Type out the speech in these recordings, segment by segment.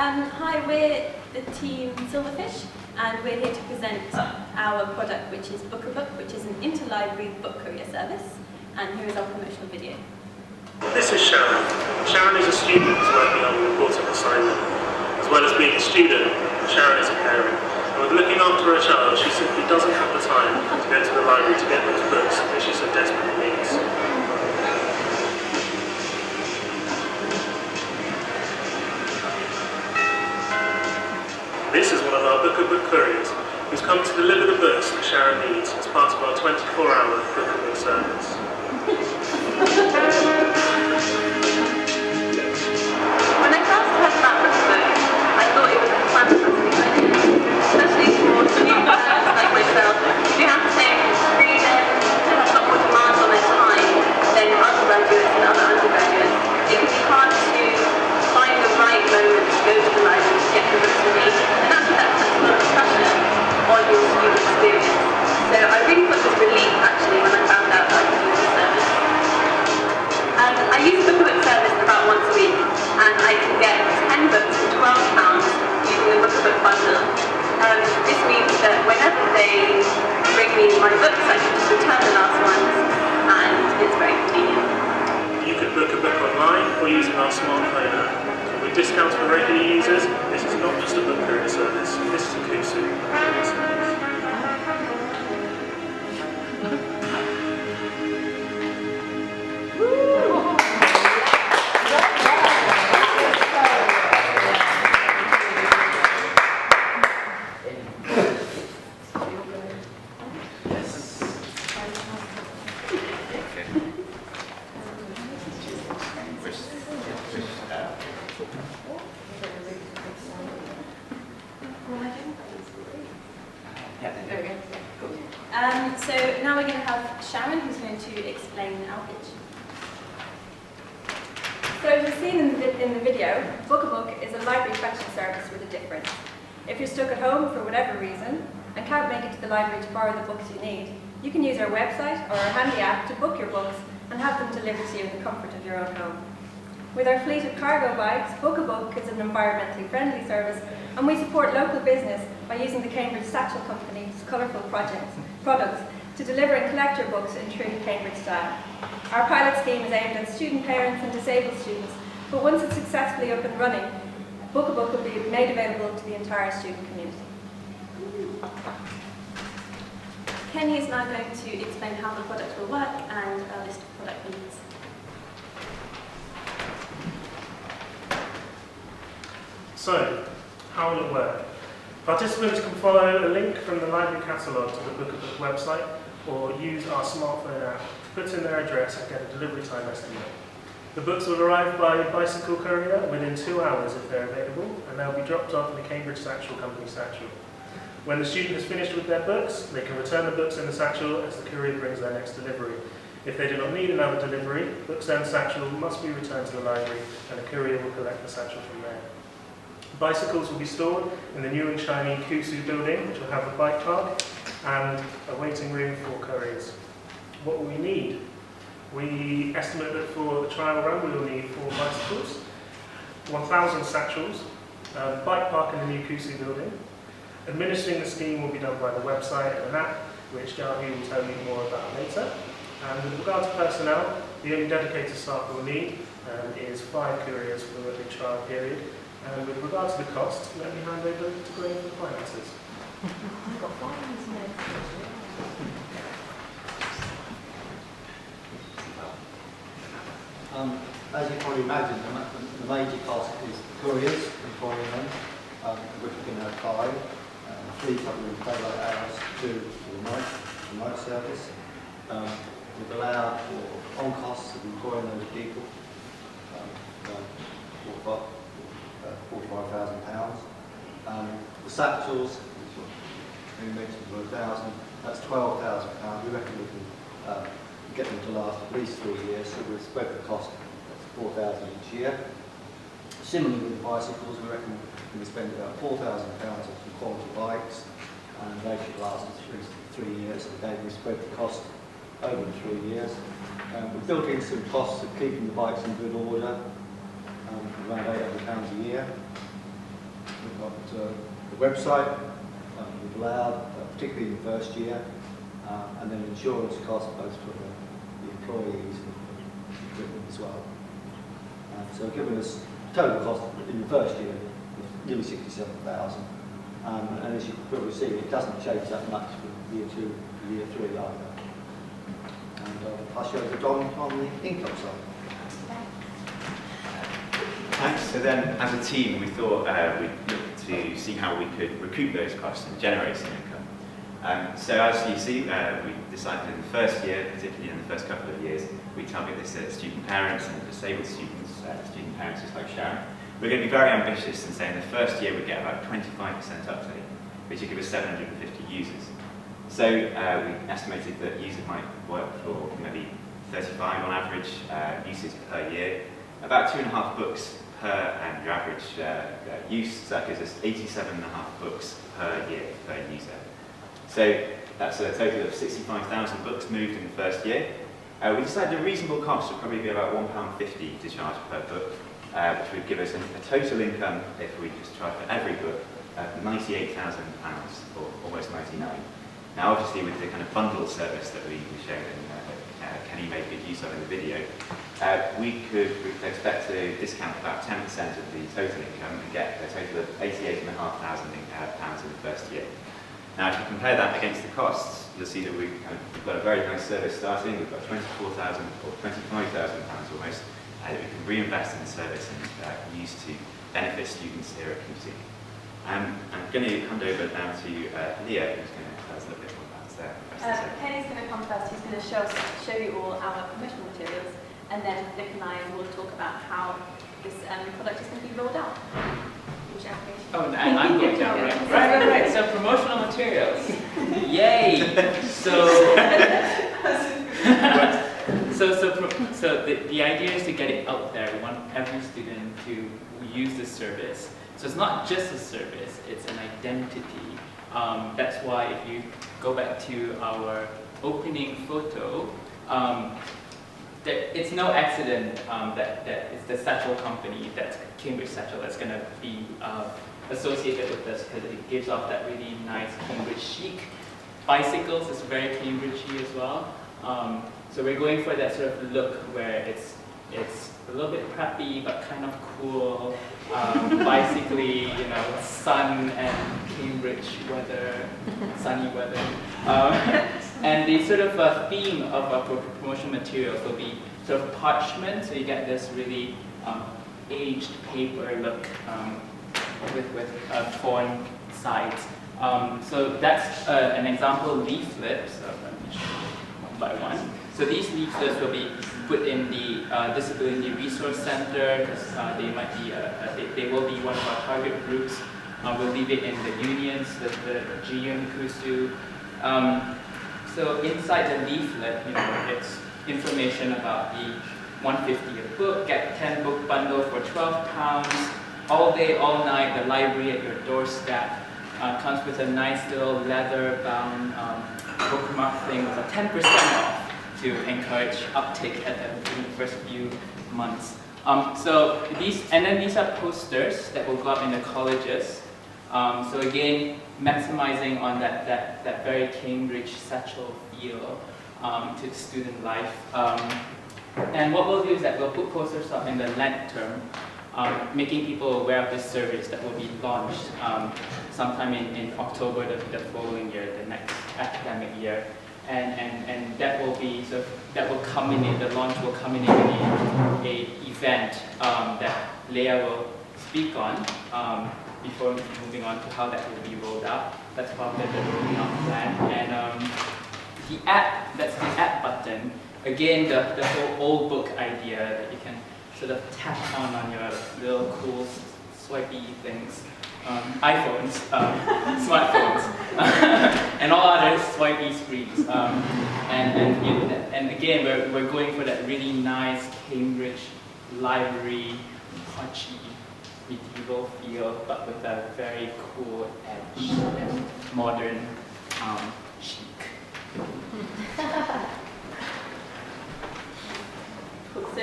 Hi, we're the team Silverfish, and we're here to present our product, which is Book a Book, which is an interlibrary book courier service. And here is our promotional video. This is Sharon. Sharon is a student who's working on an important assignment. As well as being a student, Sharon is a parent. And with looking after her child, she simply doesn't have the time to go to the library to get those books that she so desperately needs. This is one of our Book a Book couriers, who's come to deliver the books that Sharon needs as part of our 24-hour Book a Book service. When I first heard about Book a Book, I thought it was a fantastic idea, especially for new graduates like myself who have to read them, who have a lot more demands on their time than other graduates and other undergraduates. It can be hard to find the right moment to go to the library to get the books you need, and actually that puts a lot of pressure on your student experience. So I really got this relief actually when I found out that I could use this service. I use the Book a Book service about once a week, and I can get 10 books for £12 using the Book a Book bundle. This means that whenever they bring me my books, I can just return the last ones, and it's very convenient. You can book a book online or using our smartphone app. With discounts for regular users, this is not just a book courier service, this is a Kusu courier service. So now we're going to have Sharon, who's going to explain our pitch. So as you've seen in the video, Book a Book is a library fetching service with a difference. If you're stuck at home for whatever reason and can't make it to the library to borrow the books you need, you can use our website or our handy app to book your books and have them delivered to you in the comfort of your own home. With our fleet of cargo bikes, Book a Book is an environmentally friendly service, and we support local business by using the Cambridge Satchel Company's colourful products to deliver and collect your books in true Cambridge style. Our pilot scheme is aimed at student parents and disabled students, but once it's successfully up and running, Book a Book will be made available to the entire student community. Kenny is now going to explain how the product will work and a list of product needs. So, how will it work? Participants can follow a link from the library catalogue to the Book a Book website or use our smartphone app to put in their address and get a delivery time estimate. The books will arrive by bicycle courier within 2 hours if they're available, and they'll be dropped off in the Cambridge Satchel Company satchel. When the student has finished with their books, they can return the books in the satchel as the courier brings their next delivery. If they do not need another delivery, books and satchel must be returned to the library and the courier will collect the satchel from there. Bicycles will be stored in the new and shiny Kusu building, which will have a bike park and a waiting room for couriers. What will we need? We estimate that for the trial run we will need 4 bicycles, 1,000 satchels, a bike park in the new Kusu building. Administering the scheme will be done by the website and an app, which Javi will tell you more about later. And with regard to personnel, the only dedicated staff we'll need is 5 couriers for the trial period. And with regard to the cost, let me hand over to Graham for the finances. As you probably imagine, the major cost is couriers, employing them, which we can have 5, 3 covering daylight hours, 2 for the night service. We've allowed for on costs of employing those people, £45,000. The satchels, which we mentioned were 1,000, that's £12,000. We reckon we can get them to last at least 3 years, so we'll spread the cost, that's £4,000 each year. Similarly with bicycles, we reckon we spend about £4,000 on some quality bikes, and they should last us at least 3 years. Again, we spread the cost over the 3 years. We've built in some costs of keeping the bikes in good order, around £800 a year. the website, we've allowed, particularly in the first year, and then insurance costs both for the employees and the equipment as well. So giving us total cost in the first year of nearly 67,000. And as you can probably see, it doesn't change that much from year 2 to year 3 either. And I'll show you Don on the income side. Thanks. So then, as a team, we thought we'd look to see how we could recoup those costs and generate some income. So as you see, we decided in the first year, particularly in the first couple of years, we target this at student parents and disabled students, student parents just like Sharon. We're going to be very ambitious and say in the first year we get about 25% uptake, which would give us 750 users. So we estimated that users might work for maybe 35 on average uses per year, about 2.5 books per your average use, so that gives us 87.5 books per year per user. So that's a total of 65,000 books moved in the first year. We decided a reasonable cost would probably be about £1.50 to charge per book, which would give us a total income, if we just charge for every book, of £98,000, or almost 99. Now obviously with the kind of bundle service that we showed and Kenny made good use of in the video, we could expect to discount about 10% of the total income and get a total of £88,500 in the first year. Now if you compare that against the costs, you'll see that we've got a very nice service starting. We've got £24,000 or £25,000 almost that we can reinvest in the service and use to benefit students here at QT. I'm going to hand over now to Leah, who's going to tell us a little bit more about that. Kenny's going to come first. He's going to show you all our promotional materials, and then Vic and I will talk about how this product is going to be rolled out. Oh, and I'm going down, right. So promotional materials. Yay! So the idea is to get it out there. We want every student to use this service. So it's not just a service, it's an identity. That's why if you go back to our opening photo, it's no accident that it's the Satchel company, that's Cambridge Satchel, that's going to be associated with this, because it gives off that really nice Cambridge chic. Bicycles is very Cambridge-y as well. So we're going for that sort of look where it's a little bit preppy but kind of cool, bicycly, sun and Cambridge weather, sunny weather. And the sort of theme of our promotion materials will be sort of parchment, so you get this really aged paper look with torn sides. So that's an example leaflet, so let me show you one by one. So these leaflets will be put in the Disability Resource Center, because they will be one of our target groups. We'll leave it in the unions, the GU Kusu. So inside the leaflet, it's information about the 150 a book, get 10 book bundle for £12, all day, all night, the library at your doorstep. Comes with a nice little leather-bound bookmark thing with a 10% off to encourage uptake in the first few months. So these are posters that will go up in the colleges. So again, maximizing on that very Cambridge Satchel feel to student life. And what we'll do is that we'll put posters up in the Lent term, making people aware of this service that will be launched sometime in October the following year, the next academic year. And that will be that will culminate, the launch will culminate in a event that Leah will speak on before moving on to how that will be rolled out. That's part of the rolling out plan. And the app, that's the app button. Again, the whole old book idea that you can sort of tap on your little cool swipey things. iPhones, smartphones, and all other swipey screens. And again, we're going for that really nice Cambridge library, punchy, medieval feel, but with a very cool edge and modern chic. Cool. So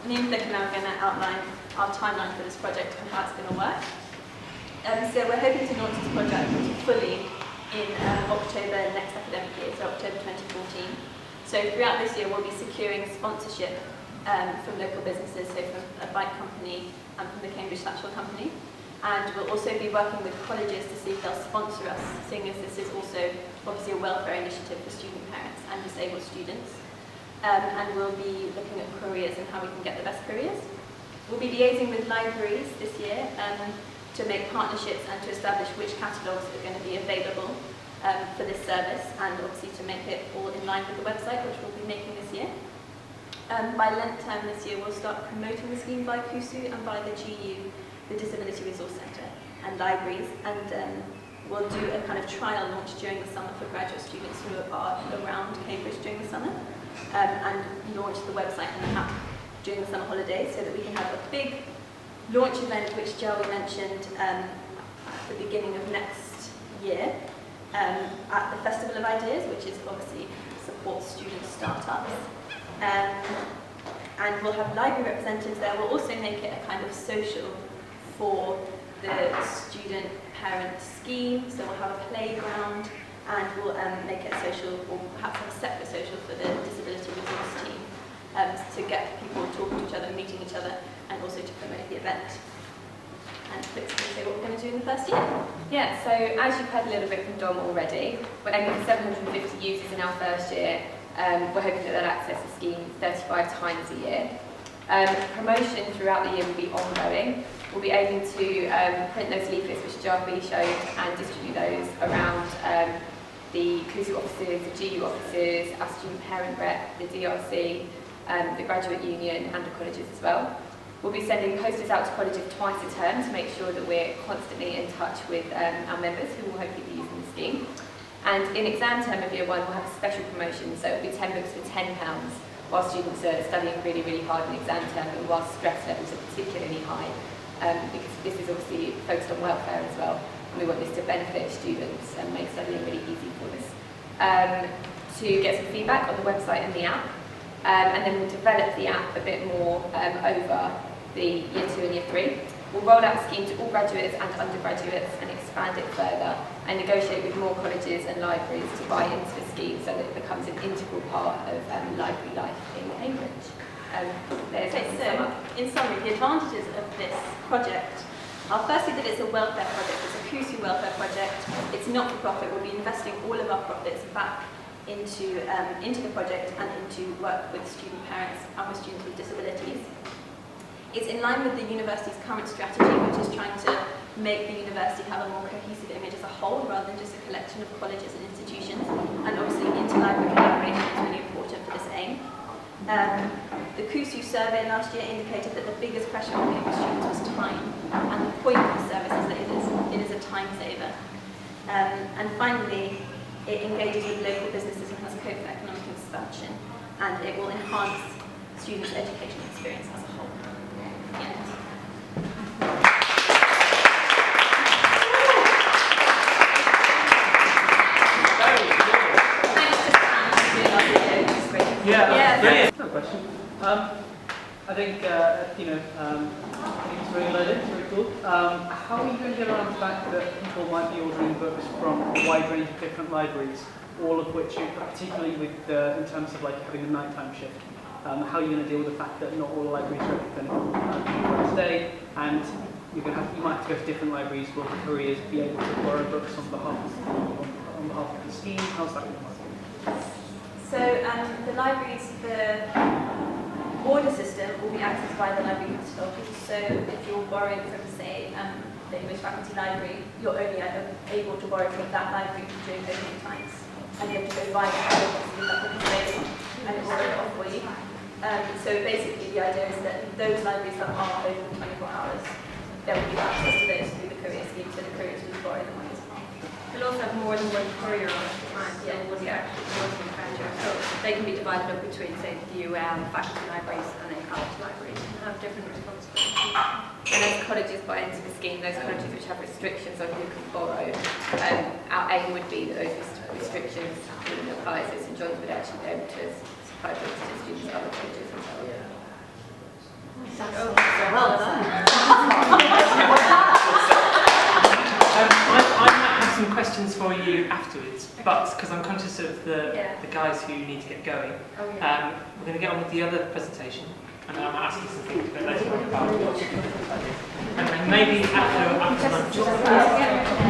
me and Vic are now going to outline our timeline for this project and how it's going to work. So we're hoping to launch this project fully in October next academic year, so October 2014. So throughout this year, we'll be securing sponsorship from local businesses, so from a bike company and from the Cambridge Satchel Company. And we'll also be working with colleges to see if they'll sponsor us, seeing as this is also obviously a welfare initiative for student parents and disabled students. And we'll be looking at careers and how we can get the best careers. We'll be liaising with libraries this year to make partnerships and to establish which catalogues are going to be available for this service, and obviously to make it all in line with the website, which we'll be making this year. By Lent term this year, we'll start promoting the scheme by CUSU and by the GU, the Disability Resource Centre, and libraries, and we'll do a kind of trial launch during the summer for graduate students who are around Cambridge during the summer, and launch the website and the app during the summer holidays, so that we can have a big launch event, which Jerry mentioned at the beginning of next year, at the Festival of Ideas, which is obviously supports student startups. And we'll have library representatives there. We'll also make it a kind of social for the student parent scheme, so we'll have a playground, and we'll make it social, or perhaps have a separate social for the disability resource team, to get people talking to each other, meeting each other, and also to promote the event. And let's say what we're going to do in the first year. Yeah, so as you've heard a little bit from Dom already, we're aiming for 750 users in our first year. We're hoping that they'll access the scheme 35 times a year. Promotion throughout the year will be ongoing. We'll be aiming to print those leaflets which Jarvi showed and distribute those around the CUSU offices, the GU offices, our student parent rep, the DRC, the graduate union and the colleges as well. We'll be sending posters out to colleges twice a term to make sure that we're constantly in touch with our members who will hopefully be using the scheme. And in exam term of year one, we'll have a special promotion, so it'll be 10 books for £10 while students are studying really, really hard in exam term and while stress levels are particularly high, because this is obviously focused on welfare as well. And we want this to benefit students and make studying really easy for us. To get some feedback on the website and the app, and then we'll develop the app a bit more over the year 2 and year 3. We'll roll out the scheme to all graduates and undergraduates and expand it further and negotiate with more colleges and libraries to buy into the scheme so that it becomes an integral part of library life in Cambridge. So, in summary, the advantages of this project are firstly that it's a welfare project, it's a CUSU welfare project, it's not for profit, we'll be investing all of our profits back into the project and into work with student parents and with students with disabilities. It's in line with the university's current strategy, which is trying to make the university have a more cohesive image as a whole, rather than just a collection of colleges and institutions. And obviously, interlibrary collaboration is really important for this aim. The CUSU survey last year indicated that the biggest pressure on Cambridge students was time, and the point of the service is that it is a time saver. And finally, it engages with local businesses and has scope for economic expansion, and it will enhance students' educational experience as a whole. Yeah, brilliant. No question. I think I think it's very loaded, it's very cool. How are you going to get around the fact that people might be ordering books from a wide range of different libraries, all of which, particularly with in terms of like having a nighttime shift? How are you going to deal with the fact that not all libraries are open today, and you might have to go to different libraries where the couriers be able to borrow books on behalf of the scheme? How's that going to work? So the libraries, the order system will be accessed by the library catalogue. So if you're borrowing from, say, the English Faculty Library, you're only able to borrow from that library during opening times. And you have to go buy the catalogue to see that book is available and it's ordered off for you. So basically the idea is that those libraries that are open 24 hours, there will be access to those through the courier scheme, so the couriers will borrow them on his behalf. We'll also have more than one courier on at a time, so we'll be actually working so they can be divided up between, say, the UL, faculty libraries, and then college libraries, and have different responsibilities. And as colleges buy into the scheme, those colleges which have restrictions on who can borrow, our aim would be that those restrictions wouldn't apply, so St John's would actually be able to supply books to students at other colleges and so on. Well done. questions for you afterwards, but because I'm conscious of the guys who need to get going, we're going to get on with the other presentation, and then I'm asking some things a bit later on about what you can do. And then maybe after lunch.